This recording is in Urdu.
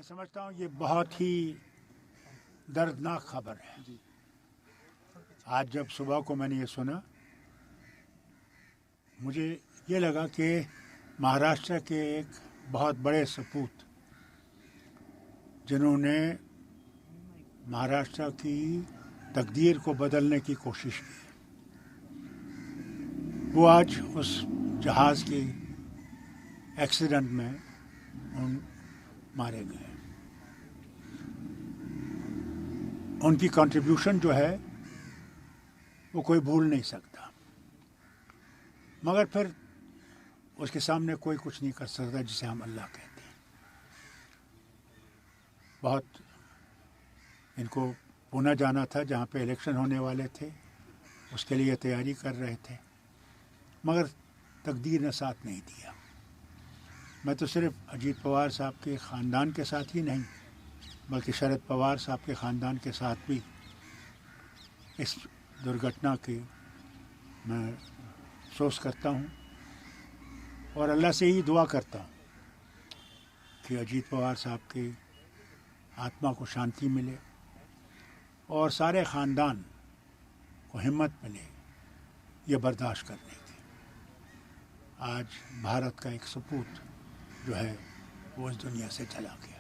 میں سمجھتا ہوں یہ بہت ہی دردناک خبر ہے. آج جب صبح کو میں نے یہ سنا مجھے یہ لگا کہ مہاراشٹر کے ایک بہت بڑے سپوت جنہوں نے مہاراشٹر کی تقدیر کو بدلنے کی کوشش کی وہ آج اس جہاز کے ایکسیڈنٹ میں مارے گئے. ان کی کنٹریبیوشن جو ہے وہ کوئی بھول نہیں سکتا مگر پھر اس کے سامنے کوئی کچھ نہیں کر سکتا جسے ہم اللہ کہتے ہیں. بہت ان کو پونا جانا تھا جہاں پہ الیکشن ہونے والے تھے, اس کے لیے تیاری کر رہے تھے مگر تقدیر نے ساتھ نہیں دیا. میں تو صرف اجیت پوار صاحب کے خاندان کے ساتھ ہی نہیں بلکہ شرد پوار صاحب کے خاندان کے ساتھ بھی اس درگھٹنا کی میں افسوس کرتا ہوں اور اللہ سے ہی دعا کرتا ہوں کہ اجیت پوار صاحب کی آتما کو شانتی ملے اور سارے خاندان کو ہمت ملے یہ برداشت کرنے کی. آج بھارت کا ایک سپوت جو ہے وہ اس دنیا سے چلا گیا.